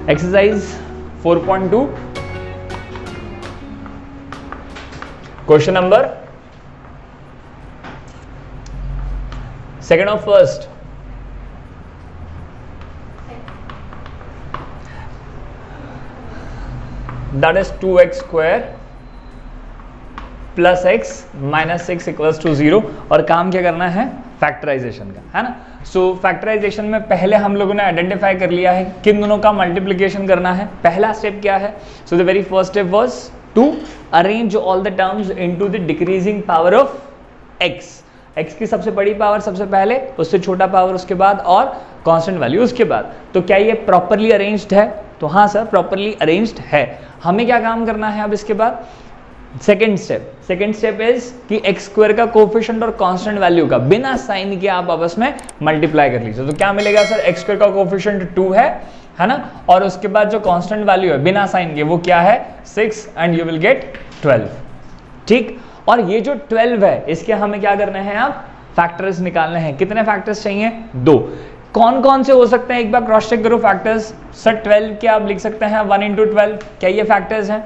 Exercise 4.2 question number second और first, that is 2x square plus x minus 6 equals to 0। और काम क्या करना है? फैक्टराइजेशन का, है ना। सो फैक्टराइजेशन में पहले हम लोगों ने आइडेंटिफाई कर लिया है किन दोनों का मल्टीप्लिकेशन करना है। पहला स्टेप क्या है? So the very first step was to arrange all the terms into the decreasing power of x। x की सबसे बड़ी पावर सबसे पहले, उससे छोटा पावर उसके बाद, और कांस्टेंट वैल्यू उसके बाद। तो क्या ये प्रॉपरली अरेंज्ड है? तो हाँ सर, प्रॉपरली अरेंज्ड है। हमें क्या काम करना है अब इसके बाद? सेकेंड स्टेप इज कि एक्स स्क्वायर का कोफिशिएंट और कांस्टेंट वैल्यू का बिना साइन के आप आपस में मल्टीप्लाई कर लीजिए। तो क्या मिलेगा सर? एक्स स्क्वायर का कोफिशिएंट 2 है ना, और उसके बाद जो कांस्टेंट वैल्यू है बिना साइन के वो क्या है? 6, एंड यू विल गेट 12। ठीक, और ये जो 12 है इसके हमें क्या करना है? आप फैक्टर्स निकालने हैं। कितने फैक्टर्स चाहिए? 2। कौन कौन से हो सकते हैं? एक बार क्रॉस चेक करो फैक्टर्स। सर 12 के आप लिख सकते हैं 1 into 12, क्या ये फैक्टर्स हैं?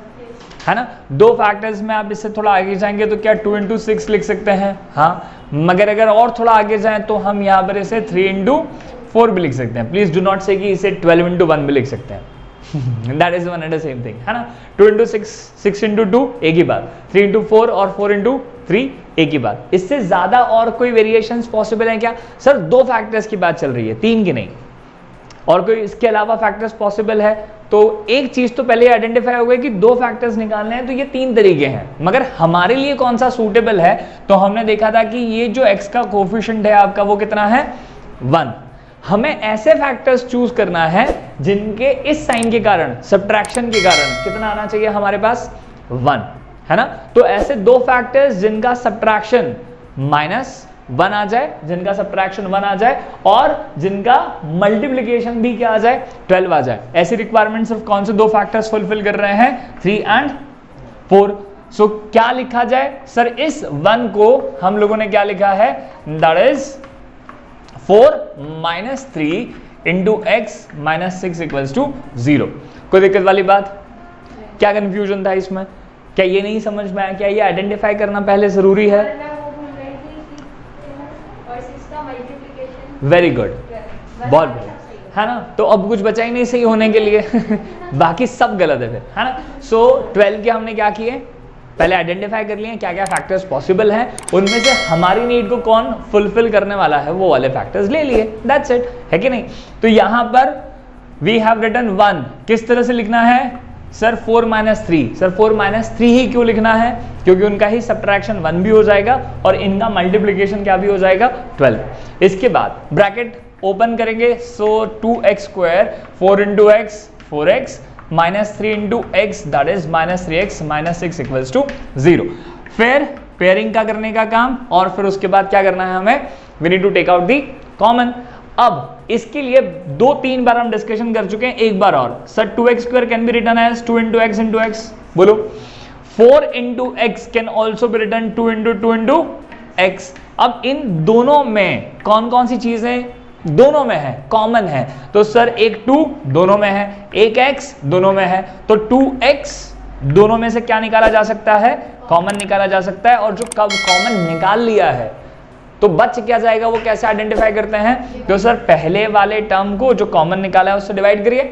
है ना। 2 फैक्टर्स में आप इससे थोड़ा आगे जाएंगे तो क्या 2 into 6 लिख सकते हैं? हाँ, मगर अगर और थोड़ा आगे जाएं तो हम यहाँ पर इसे 3 into 4 भी लिख सकते हैं। प्लीज डू नॉट से कि इसे 12 into 1 भी लिख सकते हैं। That is one and the same thing, है ना। 2 into 6, 6 into 2 एक ही बात, 3 into 4 और 4 into 3 एक ही बात। इससे ज्यादा और कोई वेरिएशंस पॉसिबल है क्या? सर 2 फैक्टर्स की बात चल रही है, 3 की नहीं। और कोई इसके अलावा फैक्टर्स पॉसिबल है? तो एक चीज तो पहले आइडेंटिफाई हो गई कि 2 फैक्टर्स निकालने हैं, तो ये 3 तरीके हैं। मगर हमारे लिए कौन सा सूटेबल है? तो हमने देखा था कि ये जो x का कोफिशिएंट है आपका वो कितना है? 1। हमें ऐसे फैक्टर्स चूज करना है जिनके इस साइन के कारण, सब्ट्रैक्शन के कारण कितना आना चाहिए हमारे पास? 1, है ना। तो ऐसे 2 फैक्टर्स जिनका सब्ट्रैक्शन -1 आ जाए, जिनका सब्ट्रैक्शन 1 आ जाए, और जिनका मल्टीप्लिकेशन भी क्या आ जाए? 12 आ जाए। ऐसी रिक्वायरमेंट सिर्फ कौन से 2 फैक्टर्स फुलफिल कर रहे हैं? 3 and 4। सो क्या लिखा जाए? सर इस 1 को हम लोगों ने क्या लिखा है? That is 4 - 3 into x - 6 equals to 0। कोई दिक्कत वाली बात? क्या कंफ्यूजन था इसमें? क्या ये नहीं समझ में आया? क्या ये आइडेंटिफाई करना पहले जरूरी है? वेरी गुड, बहुत बढ़िया, है ना। तो अब कुछ बचा ही नहीं सही होने के लिए। बाकी सब गलत है फिर, है ना। सो 12 के हमने क्या किए? पहले आइडेंटिफाई कर लिए क्या क्या फैक्टर्स पॉसिबल हैं, उनमें से हमारी नीड को कौन फुलफिल करने वाला है वो वाले फैक्टर्स ले लिए। दैट्स इट, है कि नहीं। तो यहां पर वी हैव रिटन 1। किस तरह से लिखना है? सर 4 - 3। सर 4 - 3 ही क्यों लिखना है? क्योंकि उनका ही सब्ट्रैक्शन 1 भी हो जाएगा और इनका मल्टीप्लिकेशन क्या भी हो जाएगा? 12। इसके बाद ब्रैकेट ओपन करेंगे। So 2x square 4 into x 4x -3 into x that is -3x -6 equals to 0। फिर पेयरिंग का करने का काम, और फिर उसके बाद क्या करना है हमें? We need to take out the common. अब इसके लिए 2-3 बार हम डिस्कशन कर चुके हैं, एक बार और। Sir 2x square can be written as 2 into x into x, बोलो। 4 into x can also be written 2 into 2 into x। अब इन दोनों में कौन कौन सी चीजें दोनों में है? कॉमन है। तो सर एक 2 दोनों में है, एक x दोनों में है, तो 2x दोनों में से क्या निकाला जा सकता है? कॉमन निकाला जा सकता है। और जो कब कॉमन निकाल लिया है तो बच क्या जाएगा? वो कैसे आइडेंटिफाई करते हैं? तो सर पहले वाले टर्म को जो कॉमन निकाला है उससे डिवाइड करिए।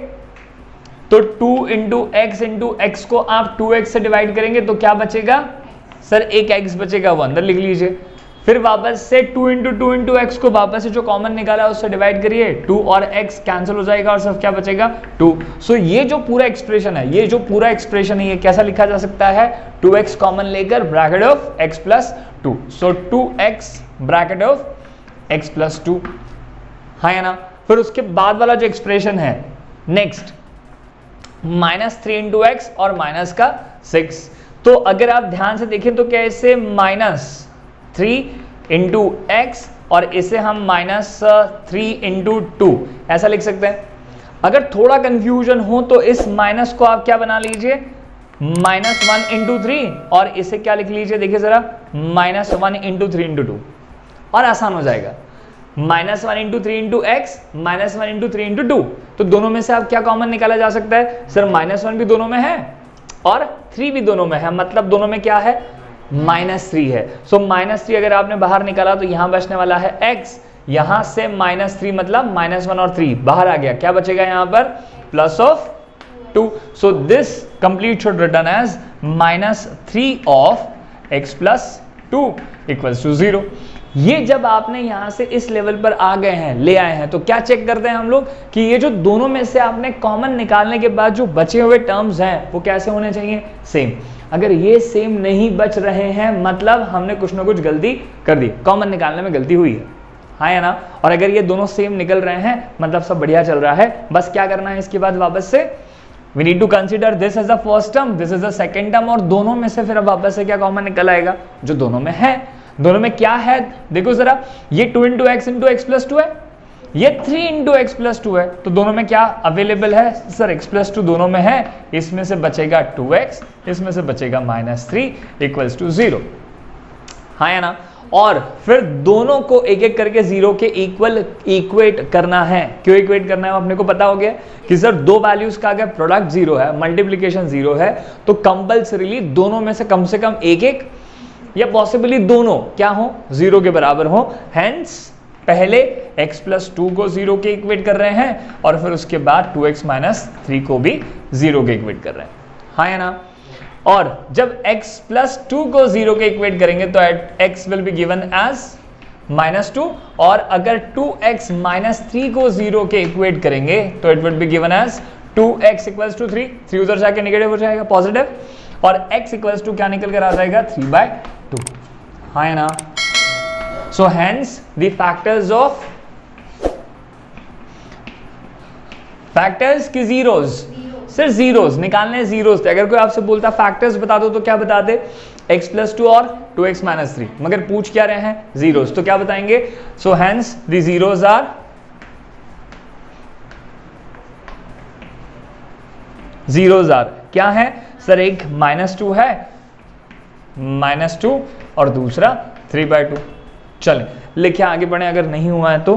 तो 2 into x into x को आप 2x से डिवाइड करेंगे तो क्या बचेगा? सर एक x बचेगा, वो अंदर लिख लीजिए। फिर वापस से 2 into 2 into x को वापस से जो कॉमन निकाला है उससे डिवाइड करिए। 2 और x कैंसिल हो जाएगा और सिर्फ क्या बचेगा? 2। सो ये जो पूरा एक्सप्रेशन है, ये कैसा लिखा जा सकता है? 2x कॉमन लेकर bracket of x plus 2। So 2x bracket of x plus 2, है ना। फिर उसके बाद वाला जो एक्सप्रेशन है नेक्स्ट -3 into x और माइनस का 6। तो अगर आप ध्यान से देखें तो क्या इसे -3 into x और इसे हम -3 into 2 ऐसा लिख सकते हैं। अगर थोड़ा कंफ्यूजन हो तो इस माइनस को आप क्या बना लीजिए? -1 into 3 और इसे क्या लिख लीजिए? देखिए जरा -1 into 3 into 2 और आसान हो जाएगा। -1 into 3 into x, -1 into 3 into 2। तो दोनों में से अब क्या कॉमन निकाला जा सकता है? सर -1 भी दोनों में है और 3 भी दोनों में है, मतलब दोनों में क्या है? -3 है। सो -3 अगर आपने बाहर निकाला तो यहां बचने वाला है x, यहां से -3 मतलब -1 और 3 बाहर आ गया, क्या बचेगा यहां पर? Plus of 2। So this complete should written as -3 of x plus 2 equals to 0। ये जब आपने यहां से इस लेवल पर आ गए हैं, ले आए हैं, तो क्या चेक करते हैं हम लोग कि ये जो दोनों में से आपने कॉमन निकालने के बाद जो बचे हुए टर्म्स हैं वो कैसे होने चाहिए? सेम। अगर ये सेम नहीं बच रहे हैं मतलब हमने कुछ ना कुछ गलती कर दी, कॉमन निकालने में गलती हुई है, हाँ या ना? और अगर ये दोनों सेम निकल रहे हैं मतलब सब बढ़िया चल रहा है। बस क्या करना है इसके बाद वापस से, we need to consider this as the first term, this is the second term, और दोनों में से फिर अब वापस से क्या कॉमन निकल आएगा? जो दोनों में है। दोनों में क्या है देखो जरा, ये 2 इंटू एक्स प्लस 2 है, ये 3 इंटू एक्स प्लस 2 है, तो दोनों में क्या अवेलेबल है? सर x प्लस 2 दोनों में है, इसमें से बचेगा 2x, इसमें से बचेगा -3 इक्वल्स टू 0, हाँ या ना? और फिर दोनों को एक एक करके 0 के इक्वल इक्वेट करना है। क्यों इक्वेट करना है? अपने को पता हो गया कि सर दो वैल्यूज का अगर प्रोडक्ट 0 है, मल्टीप्लीकेशन 0 है, तो कंपल्सरीली दोनों में से कम एक एक या पॉसिबली दोनों क्या हो? 0 के बराबर हो। हेंस पहले x प्लस 2 को 0 के इक्वेट कर रहे हैं और फिर उसके बाद 2x माइनस 3 को भी 0 के इक्वेट कर रहे हैं, हाँ या ना? और जब x प्लस 2 को 0 के इक्वेट करेंगे तो x will be given as -2, और अगर 2x माइनस 3 को 0 के इक्वेट करेंगे तो it will be given as 2x equals to 3। 3 उधर जाके नेगेटिव हो जाएगा, पॉजिटिव, और x इक्वल्स टू क्या निकल कर आ जाएगा? 3/2, हाँ या ना? सो हेंस द फैक्टर्स की जीरोज, सिर्फ जीरोज निकालने, जीरोज थे। अगर कोई आपसे बोलता फैक्टर्स बता दो तो क्या बताते? x प्लस 2 और 2x माइनस 3, मगर पूछ क्या रहे हैं? जीरोज, तो क्या बताएंगे? So hence the zeros are क्या है? सर एक -2 है, -2 और दूसरा 3/2। चलें लिखे आगे बढ़े, अगर नहीं हुआ है तो